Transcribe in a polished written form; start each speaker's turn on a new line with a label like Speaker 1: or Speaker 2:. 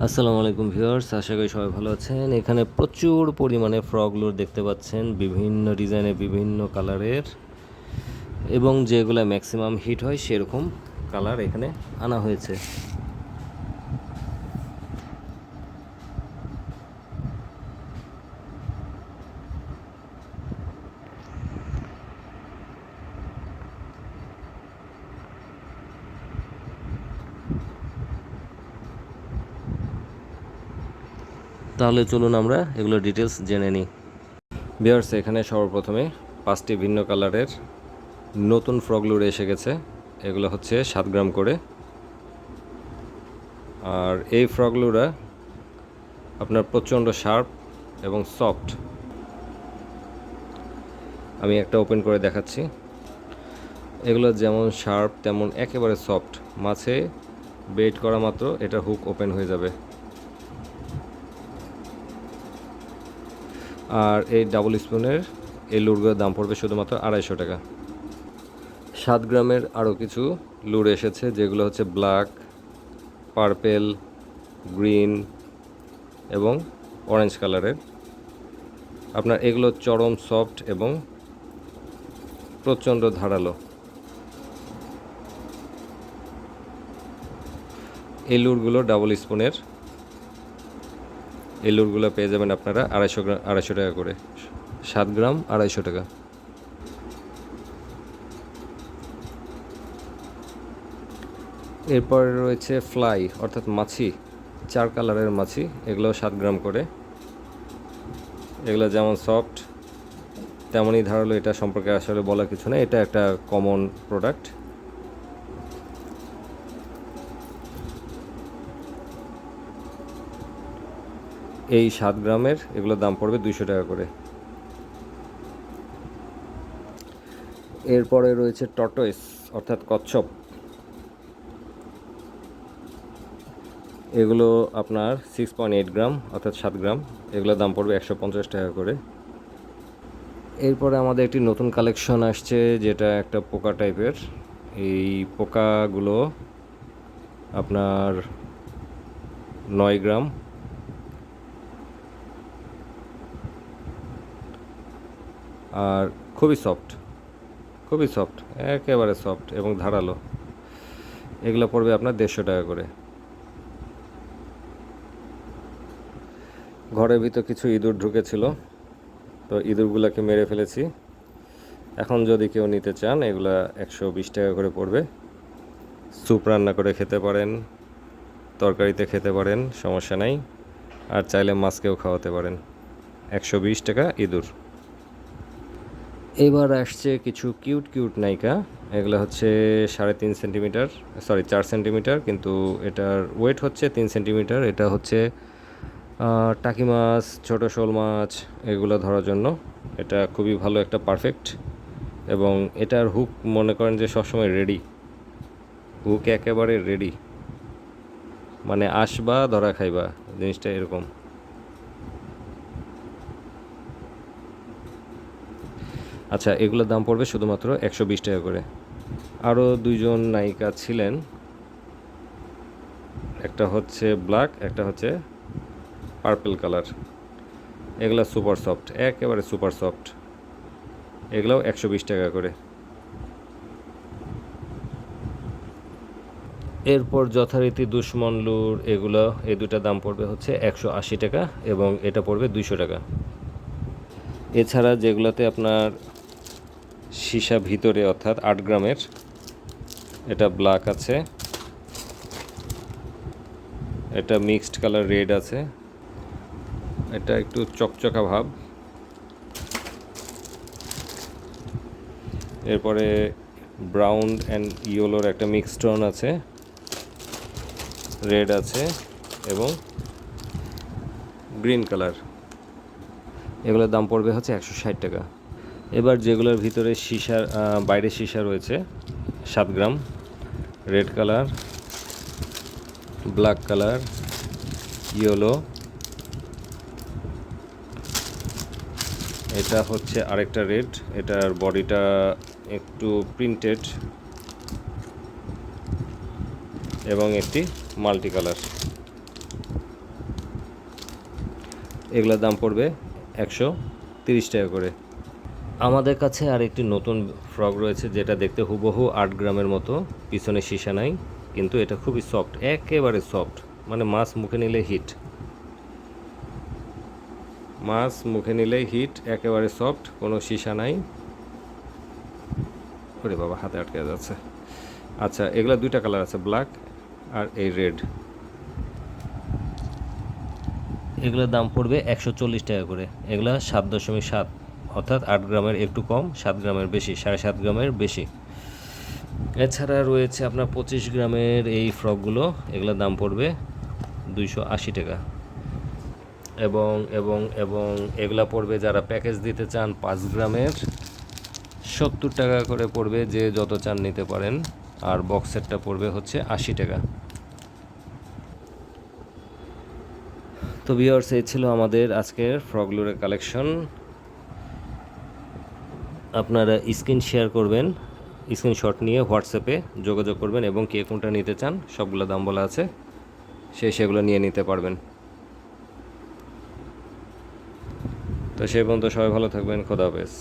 Speaker 1: আসসালামু আলাইকুম ভিউয়ার্স, আশা করি সবাই ভালো আছেন। এখানে প্রচুর পরিমাণে ফ্রগগুলো দেখতে পাচ্ছেন, বিভিন্ন ডিজাইনের, বিভিন্ন কালারের, এবং যেগুলো ম্যাক্সিমাম হিট হয় সেরকম কালার এখানে আনা হয়েছে। তাহলে চলুন আমরা এগুলোর ডিটেলস জেনে নিই। ভিউয়ার্স, এখানে সর্বপ্রথমে 5টি ভিন্ন কালারের নতুন ফ্রগগুলো এসে গেছে। এগুলো হচ্ছে 7 গ্রাম করে। আর এই ফ্রগগুলোরা আপনার প্রচণ্ড শার্প এবং সফট। আমি একটা ওপেন করে দেখাচ্ছি। এগুলো যেমন শার্প তেমন একেবারে সফট। মাছে বেট করা মাত্র এটা হুক ওপেন হয়ে যাবে। আর এই ডাবল স্পুনের এই লুরগুলোর দাম পড়বে শুধুমাত্র 250 টাকা। 7 গ্রামের আরও কিছু লুর এসেছে, যেগুলো হচ্ছে ব্ল্যাক, পার্পেল, গ্রিন এবং অরেঞ্জ কালারের। আপনার এগুলো চরম সফট এবং প্রচণ্ড ধারালো। এই লুরগুলো ডাবল স্পুনের। এই লুরগুলো পেয়ে যাবেন আপনারা 250 টাকা করে। 7 গ্রাম 250 টাকা। এরপর রয়েছে ফ্লাই অর্থাৎ মাছি, 4 কালারের মাছি। এগুলো 7 গ্রাম করে। এগুলো যেমন সফট তেমনই ধারালো। এটা সম্পর্কে আসলে বলার কিছু না, এটা একটা কমন প্রোডাক্ট। এই 7 গ্রামের এগুলোর দাম পড়বে 200 টাকা করে। এরপরে রয়েছে টর্টয়েস অর্থাৎ কচ্ছপ। এগুলো আপনার 6.8 গ্রাম অর্থাৎ 7 গ্রাম। এগুলোর দাম পড়বে 150 টাকা করে। এরপরে আমাদের একটি নতুন কালেকশন আসছে, যেটা একটা পোকা টাইপের। এই পোকাগুলো আপনার 9 গ্রাম। আর খুবই সফট, একেবারে সফট এবং ধারালো। এগুলো পড়বে আপনার 150 টাকা করে। ঘরের ভিতর কিছু ইঁদুর ঢুকেছিল, তো ইঁদুরগুলোকে মেরে ফেলেছি। এখন যদি কেউ নিতে চান, এগুলা 120 টাকা করে পড়বে। স্যুপ রান্না করে খেতে পারেন, তরকারিতে খেতে পারেন, সমস্যা নাই। আর চাইলে মাছকেও খাওয়াতে পারেন। 120 টাকা ইঁদুর। এবার আসছে কিছু কিউট নায়িকা। এগুলো হচ্ছে 3.5 সেন্টিমিটার, সরি 4 সেন্টিমিটার, কিন্তু এটার ওয়েট হচ্ছে 3 সেন্টিমিটার। এটা হচ্ছে টাকি মাছ, ছোট শোল মাছ এগুলো ধরার জন্য এটা খুবই ভালো একটা পারফেক্ট। এবং এটার হুক মনে করেন যে সবসময় রেডি। হুক একেবারে রেডি, মানে আসবা ধরা খাইবা, জিনিসটা এরকম। আচ্ছা, এগুলোর দাম পড়বে শুধুমাত্র 120 টাকা করে। আরও 2জন নায়িকা ছিলেন, একটা হচ্ছে ব্ল্যাক, একটা হচ্ছে পার্পল কালার। এগুলো সুপার সফট, একেবারে সুপার সফট। এগুলোও 120 টাকা করে। এরপর যথারীতি দুশ্মন লুর, এগুলো এই দুটা দাম পড়বে হচ্ছে 180 টাকা এবং এটা পড়বে 200 টাকা। এছাড়া যেগুলোতে আপনার সীসা ভিতরে অর্থাৎ 8 গ্রামের, এটা ব্ল্যাক আছে, এটা মিক্সড কালার রেড আছে, এটা একটু চকচকা ভাব। এরপরে ব্রাউন অ্যান্ড ইয়েলোর একটা মিক্সড টোন আছে, রেড আছে এবং গ্রিন কালার। এগুলোর দাম পড়বে হচ্ছে 160 টাকা। এবার যেগুলোর ভিতরে সীসার বাইরে সীসা রয়েছে, 7 গ্রাম, red colour, black colour, yellow, এটা হচ্ছে আরেকটা রেড, এটার বডিটা একটু প্রিন্টেড এবং একটি মাল্টি কালার। এগুলোর দাম পড়বে 130 টাকা করে। আমাদের কাছে আর একটি নতুন ফ্রক রয়েছে যেটা দেখতে হুবহু 8 গ্রামের মতো, পিছনে সীসা নাই, কিন্তু এটা খুবই সফট, একেবারে সফট, মানে মাছ মুখে নিলে হিট, মাছ মুখে নিলেই হিট, একেবারে সফট, কোনো সীসা নাই। ওরে বাবা, হাতে আটকে যাচ্ছে। আচ্ছা, এগুলো দুইটা কালার আছে, ব্ল্যাক আর এই রেড। এগুলোর দাম পড়বে 140 টাকা করে। এগুলো 7.7, অর্থাৎ 8 গ্রামের একটু কম, 7 গ্রামের বেশি, 7.5 গ্রামের বেশি। এছাড়া রয়েছে আপনার 25 গ্রামের এই ফ্রকগুলো, এগুলোর দাম পড়বে 280 টাকা। এবং এবং এবং এগুলা পড়বে যারা প্যাকেজ দিতে চান 5 গ্রামের, 70 টাকা করে পড়বে, যে যত চান নিতে পারেন। আর বক্স সেটটা পড়বে হচ্ছে 80 টাকা। তো ভিউয়ার্স, এই ছিল আমাদের আজকের ফ্রকগুলোর কালেকশন। আপনারা স্ক্রিনশট করবেন, স্ক্রিনশট নিয়ে হোয়াটসঅ্যাপে যোগাযোগ করবেন, এবং কে কোনটা নিতে চান সবগুলো দাম বলা আছে, সেগুলো নিয়ে নিতে পারবেন। তো সেই পর্যন্ত সবাই ভালো থাকবেন, খোদা হাফেজ।